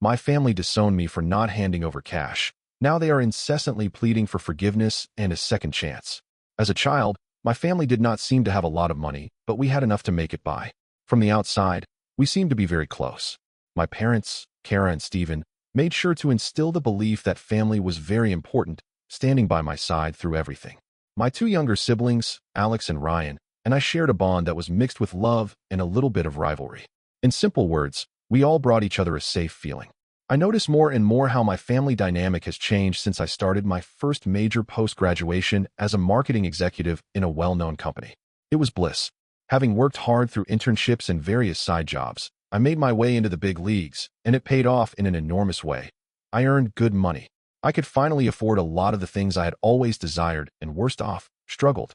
My family disowned me for not handing over cash. Now they are incessantly pleading for forgiveness and a second chance. As a child, my family did not seem to have a lot of money, but we had enough to make it by. From the outside, we seemed to be very close. My parents, Kara and Stephen, made sure to instill the belief that family was very important, standing by my side through everything. My two younger siblings, Alex and Ryan, and I shared a bond that was mixed with love and a little bit of rivalry. In simple words, we all brought each other a safe feeling. I notice more and more how my family dynamic has changed since I started my first major post-graduation as a marketing executive in a well-known company. It was bliss. Having worked hard through internships and various side jobs, I made my way into the big leagues, and it paid off in an enormous way. I earned good money. I could finally afford a lot of the things I had always desired and, worst off, struggled.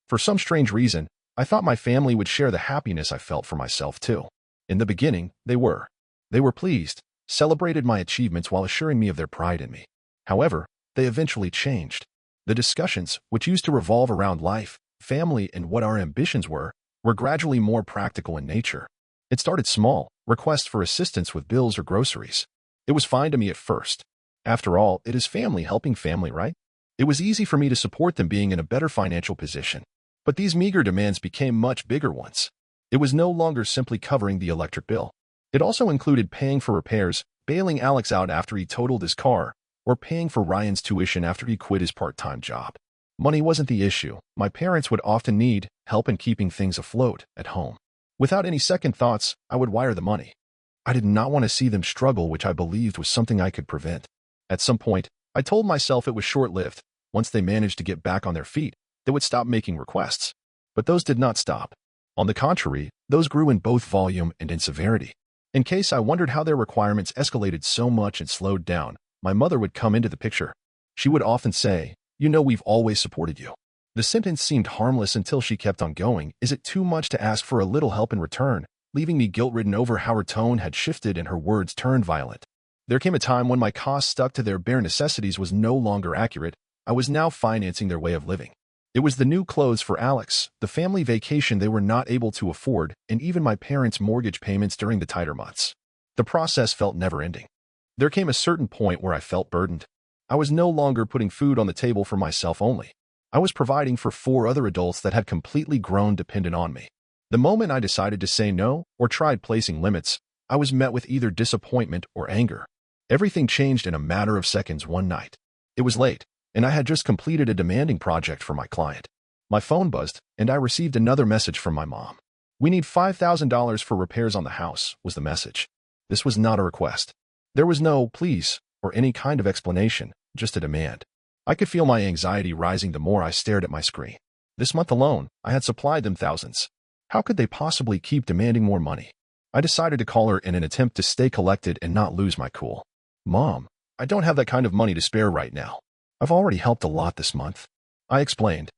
For some strange reason, I thought my family would share the happiness I felt for myself too. In the beginning, they were. They were pleased, celebrated my achievements while assuring me of their pride in me. However, they eventually changed. The discussions, which used to revolve around life, family, and what our ambitions were gradually more practical in nature. It started small, requests for assistance with bills or groceries. It was fine to me at first. After all, it is family helping family, right? It was easy for me to support them being in a better financial position. But these meager demands became much bigger ones. It was no longer simply covering the electric bill. It also included paying for repairs, bailing Alex out after he totaled his car, or paying for Ryan's tuition after he quit his part-time job. Money wasn't the issue. My parents would often need help in keeping things afloat at home. Without any second thoughts, I would wire the money. I did not want to see them struggle, which I believed was something I could prevent. At some point, I told myself it was short-lived. Once they managed to get back on their feet, they would stop making requests. But those did not stop. On the contrary, those grew in both volume and in severity. In case I wondered how their requirements escalated so much and slowed down, my mother would come into the picture. She would often say, "You know, we've always supported you." The sentence seemed harmless until she kept on going. Is it too much to ask for a little help in return, leaving me guilt-ridden over how her tone had shifted and her words turned violent? There came a time when my cost stuck to their bare necessities was no longer accurate. I was now financing their way of living. It was the new clothes for Alex, the family vacation they were not able to afford, and even my parents' mortgage payments during the tighter months. The process felt never-ending. There came a certain point where I felt burdened. I was no longer putting food on the table for myself only. I was providing for 4 other adults that had completely grown dependent on me. The moment I decided to say no or tried placing limits, I was met with either disappointment or anger. Everything changed in a matter of seconds one night. It was late, and I had just completed a demanding project for my client. My phone buzzed, and I received another message from my mom. "We need $5,000 for repairs on the house," was the message. This was not a request. There was no please or any kind of explanation, just a demand. I could feel my anxiety rising the more I stared at my screen. This month alone, I had supplied them thousands. How could they possibly keep demanding more money? I decided to call her in an attempt to stay collected and not lose my cool. "Mom, I don't have that kind of money to spare right now. I've already helped a lot this month," I explained.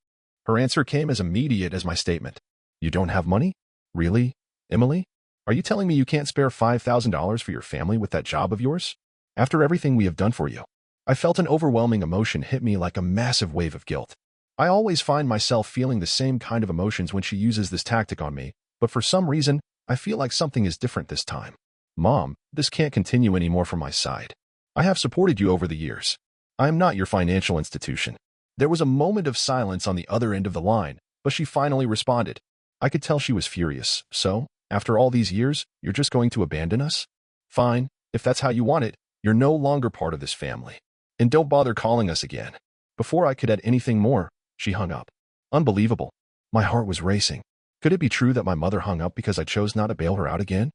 Her answer came as immediate as my statement. "You don't have money? Really, Emily? Are you telling me you can't spare $5,000 for your family with that job of yours? After everything we have done for you?" I felt an overwhelming emotion hit me like a massive wave of guilt. I always find myself feeling the same kind of emotions when she uses this tactic on me, but for some reason, I feel like something is different this time. "Mom, this can't continue anymore from my side. I have supported you over the years. I am not your financial institution." There was a moment of silence on the other end of the line, but she finally responded. I could tell she was furious. "So, after all these years, you're just going to abandon us? Fine, if that's how you want it, you're no longer part of this family. And don't bother calling us again." Before I could add anything more, she hung up. Unbelievable. My heart was racing. Could it be true that my mother hung up because I chose not to bail her out again?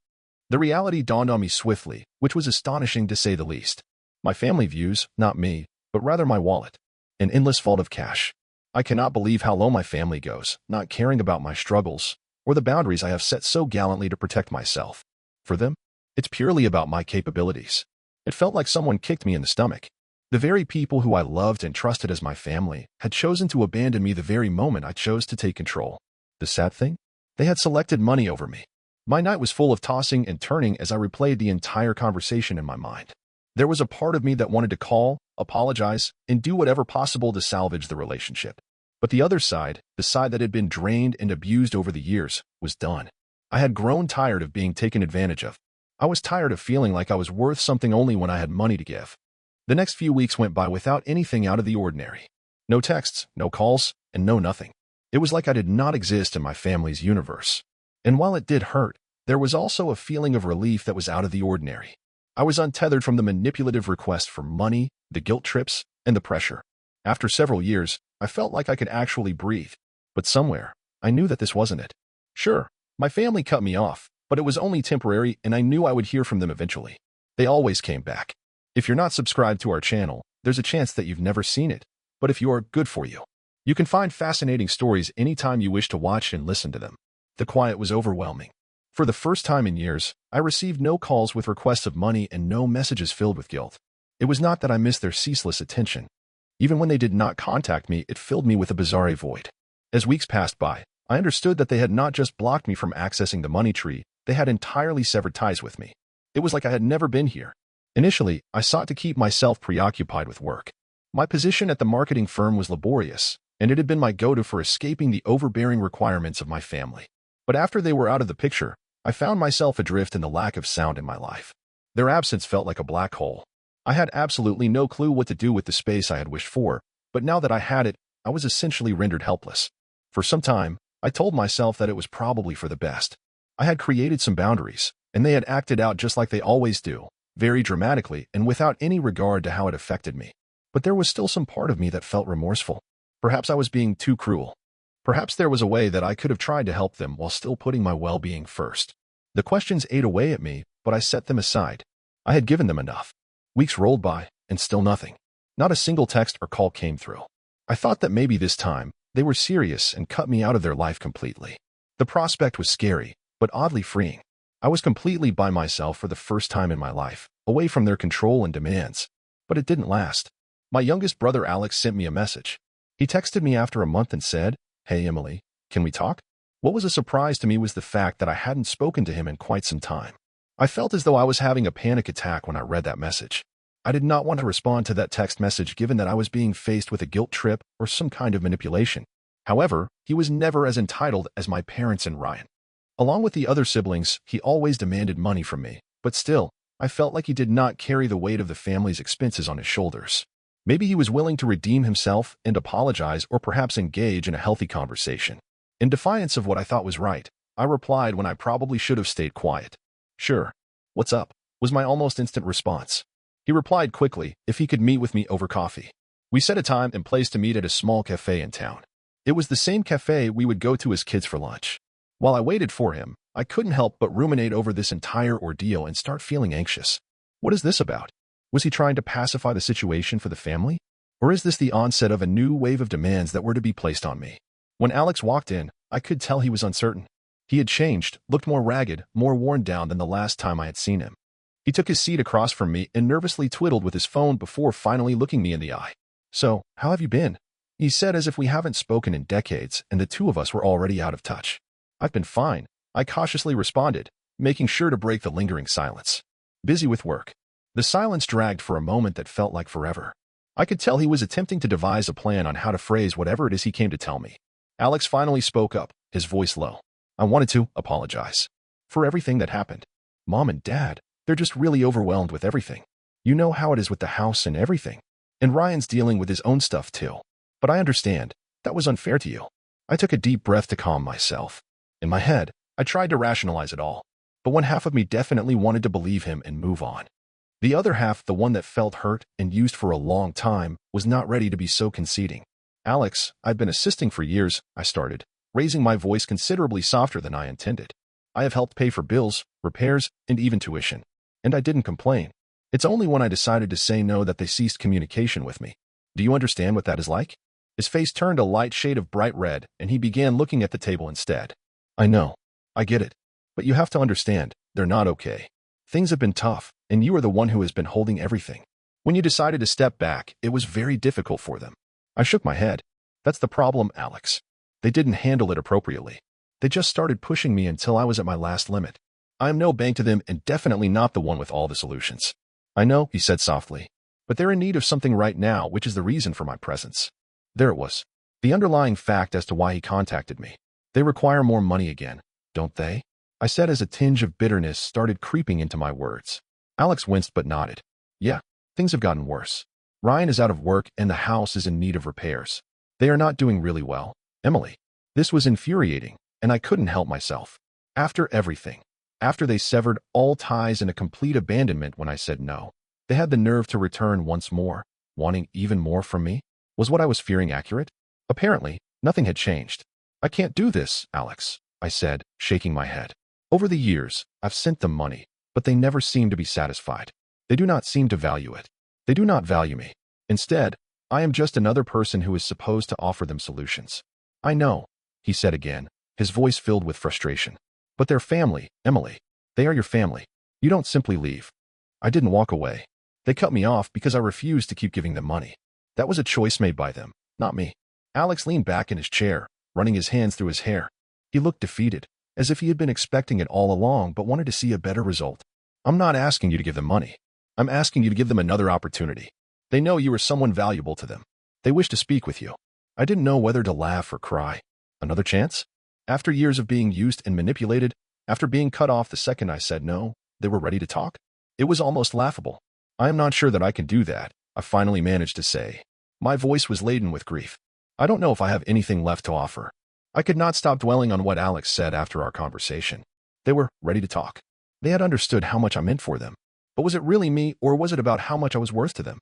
The reality dawned on me swiftly, which was astonishing to say the least. My family views, not me, but rather my wallet. An endless vault of cash. I cannot believe how low my family goes, not caring about my struggles, or the boundaries I have set so gallantly to protect myself. For them, it's purely about my capabilities. It felt like someone kicked me in the stomach. The very people who I loved and trusted as my family had chosen to abandon me the very moment I chose to take control. The sad thing? They had selected money over me. My night was full of tossing and turning as I replayed the entire conversation in my mind. There was a part of me that wanted to call, apologize, and do whatever possible to salvage the relationship. But the other side, the side that had been drained and abused over the years, was done. I had grown tired of being taken advantage of. I was tired of feeling like I was worth something only when I had money to give. The next few weeks went by without anything out of the ordinary. No texts, no calls, and no nothing. It was like I did not exist in my family's universe. And while it did hurt, there was also a feeling of relief that was out of the ordinary. I was untethered from the manipulative requests for money, the guilt trips, and the pressure. After several years, I felt like I could actually breathe. But somewhere, I knew that this wasn't it. Sure, my family cut me off, but it was only temporary and I knew I would hear from them eventually. They always came back. If you're not subscribed to our channel, there's a chance that you've never seen it. But if you are, good for you. You can find fascinating stories anytime you wish to watch and listen to them. The quiet was overwhelming. For the first time in years, I received no calls with requests of money and no messages filled with guilt. It was not that I missed their ceaseless attention. Even when they did not contact me, it filled me with a bizarre void. As weeks passed by, I understood that they had not just blocked me from accessing the money tree, they had entirely severed ties with me. It was like I had never been here. Initially, I sought to keep myself preoccupied with work. My position at the marketing firm was laborious, and it had been my go-to for escaping the overbearing requirements of my family. But after they were out of the picture, I found myself adrift in the lack of sound in my life. Their absence felt like a black hole. I had absolutely no clue what to do with the space I had wished for, but now that I had it, I was essentially rendered helpless. For some time, I told myself that it was probably for the best. I had created some boundaries, and they had acted out just like they always do, very dramatically and without any regard to how it affected me. But there was still some part of me that felt remorseful. Perhaps I was being too cruel. Perhaps there was a way that I could have tried to help them while still putting my well-being first. The questions ate away at me, but I set them aside. I had given them enough. Weeks rolled by, and still nothing. Not a single text or call came through. I thought that maybe this time, they were serious and cut me out of their life completely. The prospect was scary, but oddly freeing. I was completely by myself for the first time in my life, away from their control and demands. But it didn't last. My youngest brother Alex sent me a message. He texted me after a month and said, "Hey Emily, can we talk?" What was a surprise to me was the fact that I hadn't spoken to him in quite some time. I felt as though I was having a panic attack when I read that message. I did not want to respond to that text message given that I was being faced with a guilt trip or some kind of manipulation. However, he was never as entitled as my parents and Ryan. Along with the other siblings, he always demanded money from me, but still, I felt like he did not carry the weight of the family's expenses on his shoulders. Maybe he was willing to redeem himself and apologize or perhaps engage in a healthy conversation. In defiance of what I thought was right, I replied when I probably should have stayed quiet. "Sure. What's up?" was my almost instant response. He replied quickly if he could meet with me over coffee. We set a time and place to meet at a small cafe in town. It was the same cafe we would go to as kids for lunch. While I waited for him, I couldn't help but ruminate over this entire ordeal and start feeling anxious. What is this about? Was he trying to pacify the situation for the family? Or is this the onset of a new wave of demands that were to be placed on me? When Alex walked in, I could tell he was uncertain. He had changed, looked more ragged, more worn down than the last time I had seen him. He took his seat across from me and nervously twiddled with his phone before finally looking me in the eye. "So, how have you been?" he said as if we haven't spoken in decades and the two of us were already out of touch. "I've been fine," I cautiously responded, making sure to break the lingering silence. "Busy with work." The silence dragged for a moment that felt like forever. I could tell he was attempting to devise a plan on how to phrase whatever it is he came to tell me. Alex finally spoke up, his voice low. "I wanted to apologize for everything that happened. Mom and Dad, they're just really overwhelmed with everything. You know how it is with the house and everything. And Ryan's dealing with his own stuff too. But I understand, that was unfair to you." I took a deep breath to calm myself. In my head, I tried to rationalize it all. But one half of me definitely wanted to believe him and move on. The other half, the one that felt hurt and used for a long time, was not ready to be so conceding. "Alex, I've been assisting for years," I started, raising my voice considerably softer than I intended. "I have helped pay for bills, repairs, and even tuition. And I didn't complain. It's only when I decided to say no that they ceased communication with me. Do you understand what that is like?" His face turned a light shade of bright red, and he began looking at the table instead. "I know. I get it. But you have to understand, they're not okay. Things have been tough, and you are the one who has been holding everything. When you decided to step back, it was very difficult for them." I shook my head. "That's the problem, Alex. They didn't handle it appropriately. They just started pushing me until I was at my last limit. I am no bank to them and definitely not the one with all the solutions." "I know," he said softly, "but they're in need of something right now, which is the reason for my presence." There it was. The underlying fact as to why he contacted me. "They require more money again, don't they?" I said as a tinge of bitterness started creeping into my words. Alex winced but nodded. Yeah, things have gotten worse. Ryan is out of work and the house is in need of repairs. They are not doing really well, Emily. This was infuriating, and I couldn't help myself. After everything, after they severed all ties in a complete abandonment when I said no, they had the nerve to return once more, wanting even more from me? Was what I was fearing accurate? Apparently, nothing had changed. I can't do this, Alex, I said, shaking my head. Over the years, I've sent them money, but they never seem to be satisfied. They do not seem to value it. They do not value me. Instead, I am just another person who is supposed to offer them solutions. I know, he said again, his voice filled with frustration. But they're family, Emily. They are your family. You don't simply leave. I didn't walk away. They cut me off because I refused to keep giving them money. That was a choice made by them, not me. Alex leaned back in his chair, running his hands through his hair. He looked defeated, as if he had been expecting it all along but wanted to see a better result. I'm not asking you to give them money. I'm asking you to give them another opportunity. They know you are someone valuable to them. They wish to speak with you. I didn't know whether to laugh or cry. Another chance? After years of being used and manipulated, after being cut off the second I said no, they were ready to talk? It was almost laughable. I am not sure that I can do that, I finally managed to say. My voice was laden with grief. I don't know if I have anything left to offer. I could not stop dwelling on what Alex said after our conversation. They were ready to talk. They had understood how much I meant for them. But was it really me, or was it about how much I was worth to them?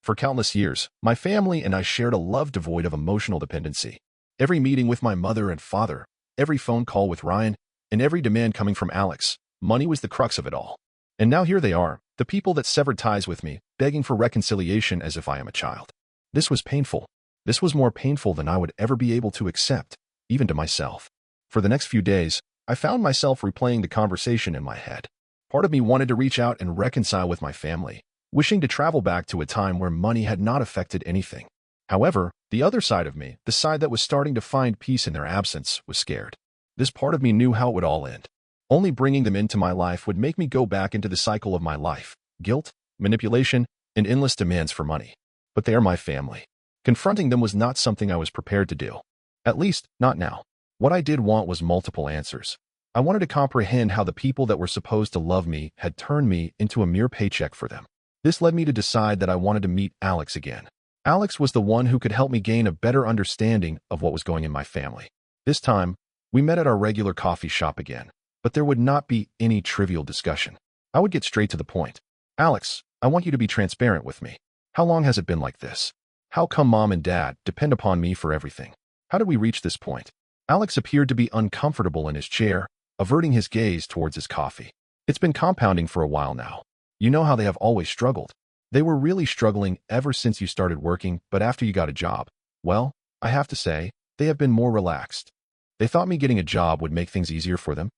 For countless years, my family and I shared a love devoid of emotional dependency. Every meeting with my mother and father, every phone call with Ryan, and every demand coming from Alex, money was the crux of it all. And now here they are, the people that severed ties with me, begging for reconciliation as if I am a child. This was painful. This was more painful than I would ever be able to accept, even to myself. For the next few days, I found myself replaying the conversation in my head. Part of me wanted to reach out and reconcile with my family, wishing to travel back to a time where money had not affected anything. However, the other side of me, the side that was starting to find peace in their absence, was scared. This part of me knew how it would all end. Only bringing them into my life would make me go back into the cycle of my life, guilt, manipulation, and endless demands for money. But they are my family. Confronting them was not something I was prepared to do. At least, not now. What I did want was multiple answers. I wanted to comprehend how the people that were supposed to love me had turned me into a mere paycheck for them. This led me to decide that I wanted to meet Alex again. Alex was the one who could help me gain a better understanding of what was going in my family. This time, we met at our regular coffee shop again, but there would not be any trivial discussion. I would get straight to the point. Alex, I want you to be transparent with me. How long has it been like this? How come Mom and Dad depend upon me for everything? How did we reach this point? Alex appeared to be uncomfortable in his chair, averting his gaze towards his coffee. It's been compounding for a while now. You know how they have always struggled. They were really struggling ever since you started working, but after you got a job, well, I have to say, they have been more relaxed. They thought me getting a job would make things easier for them.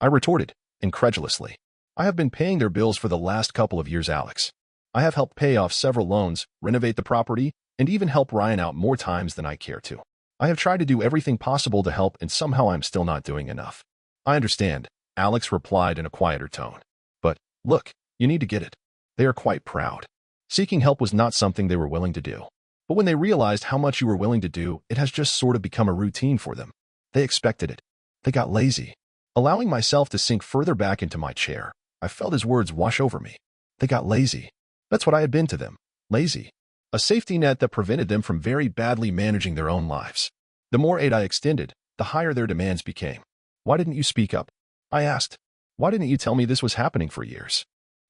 I retorted, incredulously. I have been paying their bills for the last couple of years, Alex. I have helped pay off several loans, renovate the property, and even help Ryan out more times than I care to. I have tried to do everything possible to help, and somehow I'm still not doing enough. I understand, Alex replied in a quieter tone. But, look, you need to get it. They are quite proud. Seeking help was not something they were willing to do. But when they realized how much you were willing to do, it has just sort of become a routine for them. They expected it. They got lazy. Allowing myself to sink further back into my chair, I felt his words wash over me. They got lazy. That's what I had been to them. Lazy. A safety net that prevented them from very badly managing their own lives. The more aid I extended, the higher their demands became. Why didn't you speak up? I asked. Why didn't you tell me this was happening for years?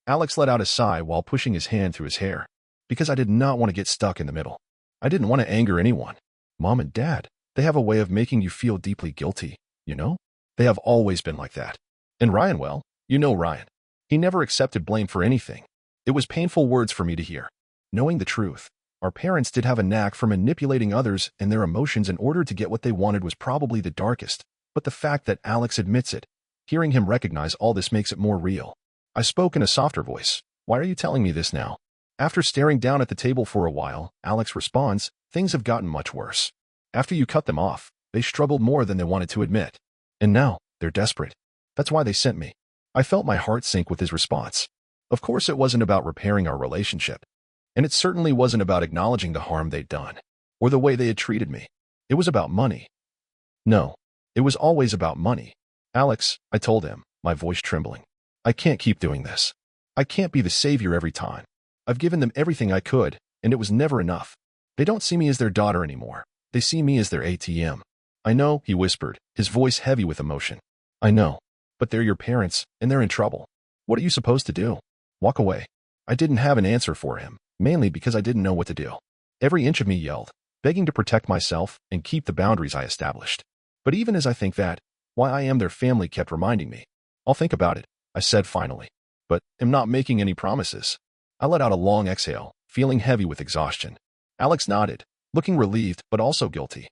Alex let out a sigh while pushing his hand through his hair. Because I did not want to get stuck in the middle. I didn't want to anger anyone. Mom and Dad, they have a way of making you feel deeply guilty, you know? They have always been like that. And Ryan, well, you know Ryan. He never accepted blame for anything. It was painful words for me to hear. Knowing the truth, our parents did have a knack for manipulating others and their emotions in order to get what they wanted was probably the darkest. But the fact that Alex admits it, hearing him recognize all this makes it more real. I spoke in a softer voice. Why are you telling me this now? After staring down at the table for a while, Alex responds, things have gotten much worse. After you cut them off, they struggled more than they wanted to admit. And now, they're desperate. That's why they sent me. I felt my heart sink with his response. Of course it wasn't about repairing our relationship. And it certainly wasn't about acknowledging the harm they'd done, or the way they had treated me. It was about money. No, it was always about money. Alex, I told him, my voice trembling. I can't keep doing this. I can't be the savior every time. I've given them everything I could, and it was never enough. They don't see me as their daughter anymore. They see me as their ATM. I know, he whispered, his voice heavy with emotion. I know. But they're your parents, and they're in trouble. What are you supposed to do? Walk away. I didn't have an answer for him, mainly because I didn't know what to do. Every inch of me yelled, begging to protect myself and keep the boundaries I established. But even as I think that, why I am their family kept reminding me. I'll think about it, I said finally, but am not making any promises. I let out a long exhale, feeling heavy with exhaustion. Alex nodded, looking relieved but also guilty.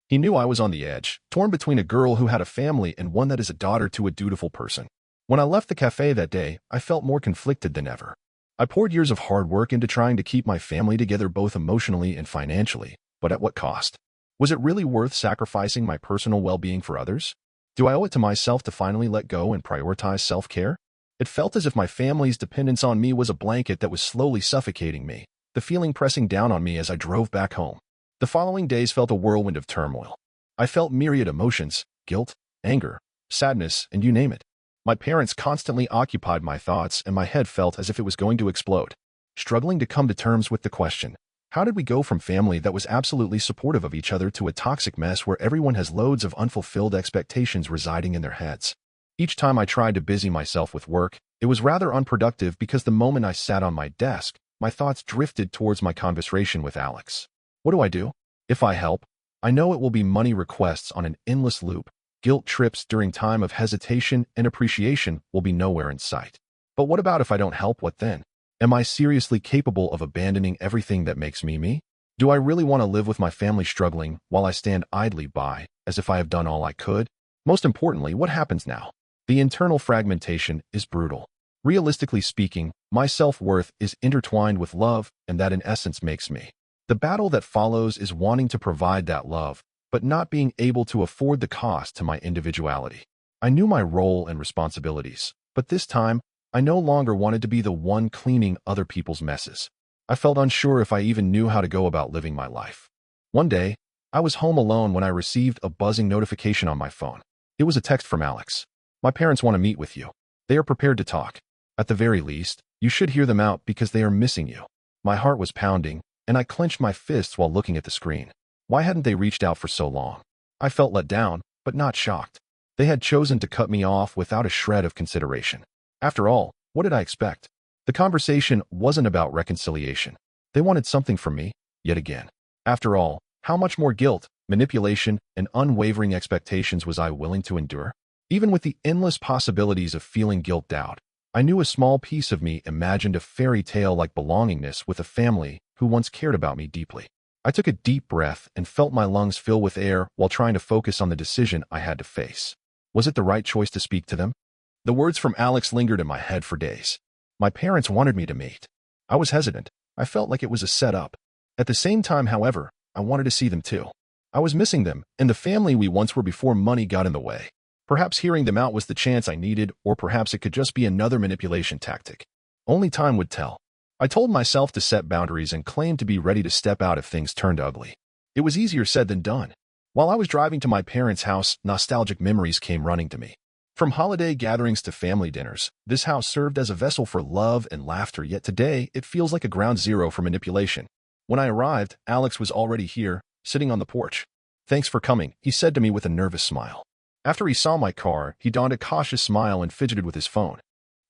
He knew I was on the edge, torn between a girl who had a family and one that is a daughter to a dutiful person. When I left the cafe that day, I felt more conflicted than ever. I poured years of hard work into trying to keep my family together both emotionally and financially, but at what cost? Was it really worth sacrificing my personal well-being for others? Do I owe it to myself to finally let go and prioritize self-care? It felt as if my family's dependence on me was a blanket that was slowly suffocating me, the feeling pressing down on me as I drove back home. The following days felt a whirlwind of turmoil. I felt myriad emotions, guilt, anger, sadness, and you name it. My parents constantly occupied my thoughts, and my head felt as if it was going to explode. Struggling to come to terms with the question, how did we go from family that was absolutely supportive of each other to a toxic mess where everyone has loads of unfulfilled expectations residing in their heads? Each time I tried to busy myself with work, it was rather unproductive because the moment I sat on my desk, my thoughts drifted towards my conversation with Alex. What do? If I help, I know it will be money requests on an endless loop. Guilt trips during time of hesitation and appreciation will be nowhere in sight. But what about if I don't help? What then? Am I seriously capable of abandoning everything that makes me me? Do I really want to live with my family struggling while I stand idly by, as if I have done all I could? Most importantly, what happens now? The internal fragmentation is brutal. Realistically speaking, my self-worth is intertwined with love, and that in essence makes me. The battle that follows is wanting to provide that love, but not being able to afford the cost to my individuality. I knew my role and responsibilities, but this time, I no longer wanted to be the one cleaning other people's messes. I felt unsure if I even knew how to go about living my life. One day, I was home alone when I received a buzzing notification on my phone. It was a text from Alex. My parents want to meet with you. They are prepared to talk. At the very least, you should hear them out because they are missing you. My heart was pounding, and I clenched my fists while looking at the screen. Why hadn't they reached out for so long? I felt let down, but not shocked. They had chosen to cut me off without a shred of consideration. After all, what did I expect? The conversation wasn't about reconciliation. They wanted something from me, yet again. After all, how much more guilt, manipulation, and unwavering expectations was I willing to endure? Even with the endless possibilities of feeling guilt out, I knew a small piece of me imagined a fairy tale like belongingness with a family who once cared about me deeply. I took a deep breath and felt my lungs fill with air while trying to focus on the decision I had to face. Was it the right choice to speak to them? The words from Alex lingered in my head for days. My parents wanted me to meet. I was hesitant. I felt like it was a setup. At the same time, however, I wanted to see them too. I was missing them and the family we once were before money got in the way. Perhaps hearing them out was the chance I needed, or perhaps it could just be another manipulation tactic. Only time would tell. I told myself to set boundaries and claimed to be ready to step out if things turned ugly. It was easier said than done. While I was driving to my parents' house, nostalgic memories came running to me. From holiday gatherings to family dinners, this house served as a vessel for love and laughter, yet today it feels like a ground zero for manipulation. When I arrived, Alex was already here, sitting on the porch. "Thanks for coming," he said to me with a nervous smile. After he saw my car, he donned a cautious smile and fidgeted with his phone.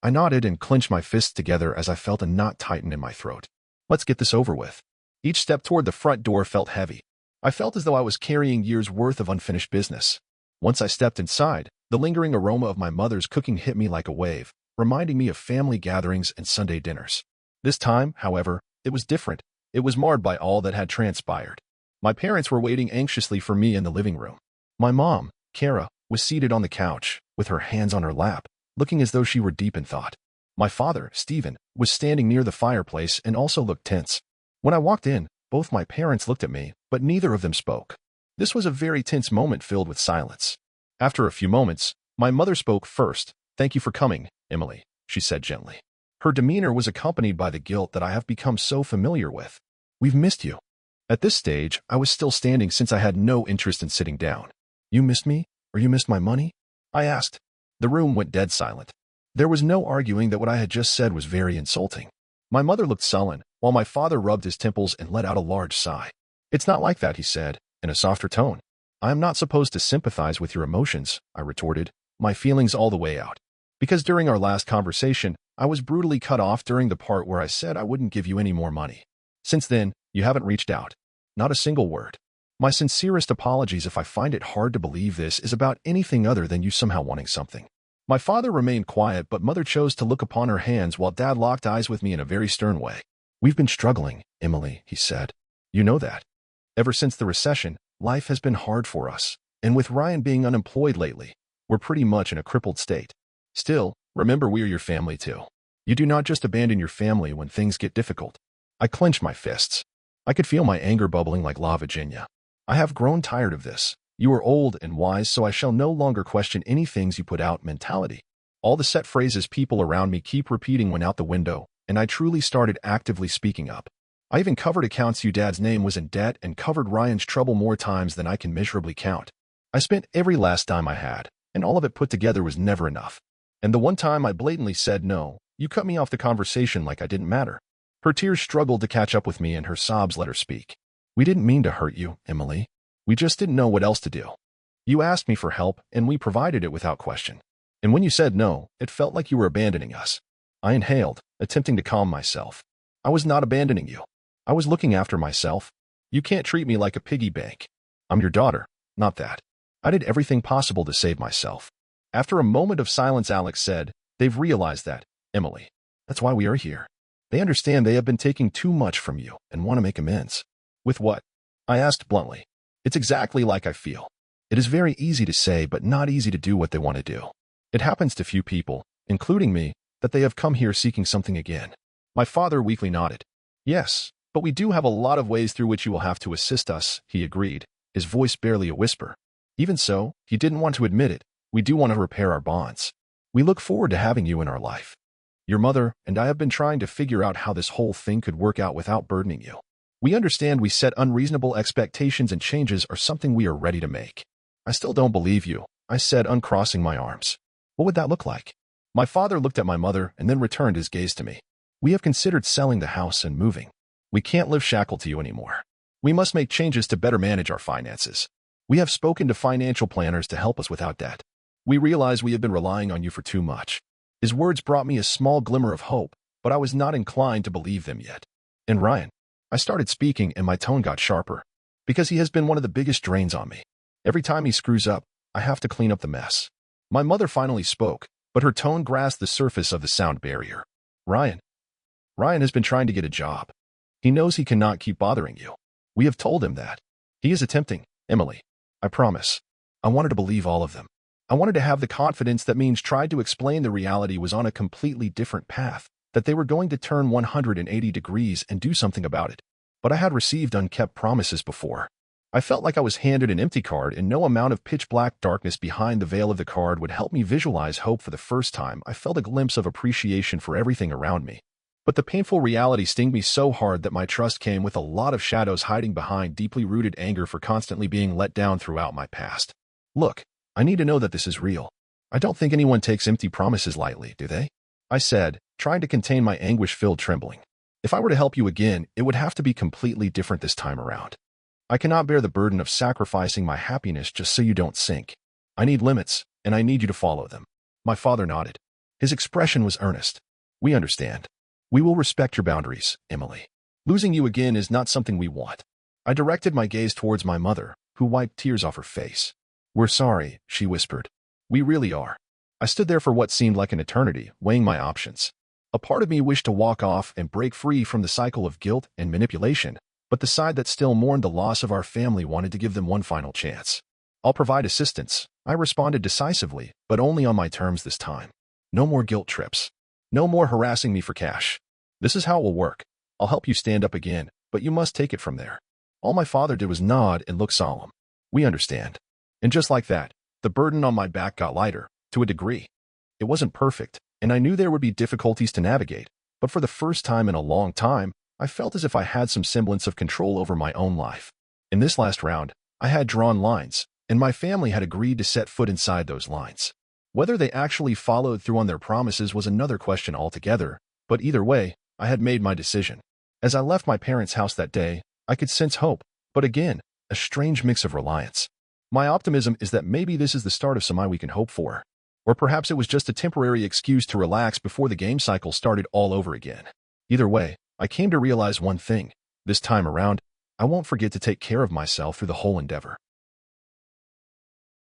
I nodded and clenched my fists together as I felt a knot tighten in my throat. Let's get this over with. Each step toward the front door felt heavy. I felt as though I was carrying years' worth of unfinished business. Once I stepped inside, the lingering aroma of my mother's cooking hit me like a wave, reminding me of family gatherings and Sunday dinners. This time, however, it was different. It was marred by all that had transpired. My parents were waiting anxiously for me in the living room. My mom, Kara, was seated on the couch, with her hands on her lap, looking as though she were deep in thought. My father, Stephen, was standing near the fireplace and also looked tense. When I walked in, both my parents looked at me, but neither of them spoke. This was a very tense moment filled with silence. After a few moments, my mother spoke first. "Thank you for coming, Emily," she said gently. Her demeanor was accompanied by the guilt that I have become so familiar with. "We've missed you." At this stage, I was still standing since I had no interest in sitting down. "You missed me? Or you missed my money?" I asked. The room went dead silent. There was no arguing that what I had just said was very insulting. My mother looked sullen, while my father rubbed his temples and let out a large sigh. "It's not like that," he said, in a softer tone. "I am not supposed to sympathize with your emotions," I retorted, my feelings all the way out. Because during our last conversation, I was brutally cut off during the part where I said I wouldn't give you any more money. Since then, you haven't reached out. Not a single word. My sincerest apologies if I find it hard to believe this is about anything other than you somehow wanting something. My father remained quiet, but Mother chose to look upon her hands while Dad locked eyes with me in a very stern way. "We've been struggling, Emily," he said. "You know that. Ever since the recession, life has been hard for us, and with Ryan being unemployed lately, we're pretty much in a crippled state. Still, remember we are your family too. You do not just abandon your family when things get difficult." I clenched my fists. I could feel my anger bubbling like lava, Virginia. "I have grown tired of this. You are old and wise, so I shall no longer question any things you put out mentality. All the set phrases people around me keep repeating went out the window, and I truly started actively speaking up. I even covered accounts your dad's name was in debt and covered Ryan's trouble more times than I can miserably count. I spent every last dime I had, and all of it put together was never enough. And the one time I blatantly said no, you cut me off the conversation like I didn't matter." Her tears struggled to catch up with me and her sobs let her speak. "We didn't mean to hurt you, Emily. We just didn't know what else to do. You asked me for help, and we provided it without question. And when you said no, it felt like you were abandoning us." I inhaled, attempting to calm myself. "I was not abandoning you. I was looking after myself. You can't treat me like a piggy bank. I'm your daughter, not that. I did everything possible to save myself." After a moment of silence, Alex said, "They've realized that, Emily. That's why we are here. They understand they have been taking too much from you and want to make amends." "With what?" I asked bluntly. "It's exactly like I feel. It is very easy to say, but not easy to do what they want to do. It happens to few people, including me, that they have come here seeking something again." My father weakly nodded. "Yes, but we do have a lot of ways through which you will have to assist us," he agreed, his voice barely a whisper. Even so, he didn't want to admit it. "We do want to repair our bonds. We look forward to having you in our life. Your mother and I have been trying to figure out how this whole thing could work out without burdening you. We understand we set unreasonable expectations and changes are something we are ready to make." "I still don't believe you," I said, uncrossing my arms. "What would that look like?" My father looked at my mother and then returned his gaze to me. "We have considered selling the house and moving. We can't live shackled to you anymore. We must make changes to better manage our finances. We have spoken to financial planners to help us without debt. We realize we have been relying on you for too much." His words brought me a small glimmer of hope, but I was not inclined to believe them yet. "And Ryan," I started speaking and my tone got sharper, "because he has been one of the biggest drains on me. Every time he screws up, I have to clean up the mess." My mother finally spoke, but her tone grasped the surface of the sound barrier. Ryan has been trying to get a job. He knows he cannot keep bothering you. We have told him that. He is attempting, Emily. I promise." I wanted to believe all of them. I wanted to have the confidence that means tried to explain the reality was on a completely different path, that they were going to turn 180 degrees and do something about it. But I had received unkept promises before. I felt like I was handed an empty card, and no amount of pitch-black darkness behind the veil of the card would help me visualize hope. For the first time, I felt a glimpse of appreciation for everything around me. But the painful reality stung me so hard that my trust came with a lot of shadows hiding behind deeply rooted anger for constantly being let down throughout my past. "Look, I need to know that this is real. I don't think anyone takes empty promises lightly, do they?" I said, trying to contain my anguish-filled trembling. "If I were to help you again, it would have to be completely different this time around. I cannot bear the burden of sacrificing my happiness just so you don't sink. I need limits, and I need you to follow them." My father nodded. His expression was earnest. "We understand. We will respect your boundaries, Emily. Losing you again is not something we want." I directed my gaze towards my mother, who wiped tears off her face. "We're sorry," she whispered. "We really are." I stood there for what seemed like an eternity, weighing my options. A part of me wished to walk off and break free from the cycle of guilt and manipulation, but the side that still mourned the loss of our family wanted to give them one final chance. "I'll provide assistance," I responded decisively, but only on my terms this time. "No more guilt trips. No more harassing me for cash. This is how it will work. I'll help you stand up again, but you must take it from there." All my father did was nod and look solemn. "We understand." And just like that, the burden on my back got lighter, to a degree. It wasn't perfect, and I knew there would be difficulties to navigate, but for the first time in a long time, I felt as if I had some semblance of control over my own life. In this last round, I had drawn lines, and my family had agreed to set foot inside those lines. Whether they actually followed through on their promises was another question altogether, but either way, I had made my decision. As I left my parents' house that day, I could sense hope, but again, a strange mix of reliance. My optimism is that maybe this is the start of something we can hope for. Or perhaps it was just a temporary excuse to relax before the game cycle started all over again. Either way, I came to realize one thing. This time around, I won't forget to take care of myself through the whole endeavor.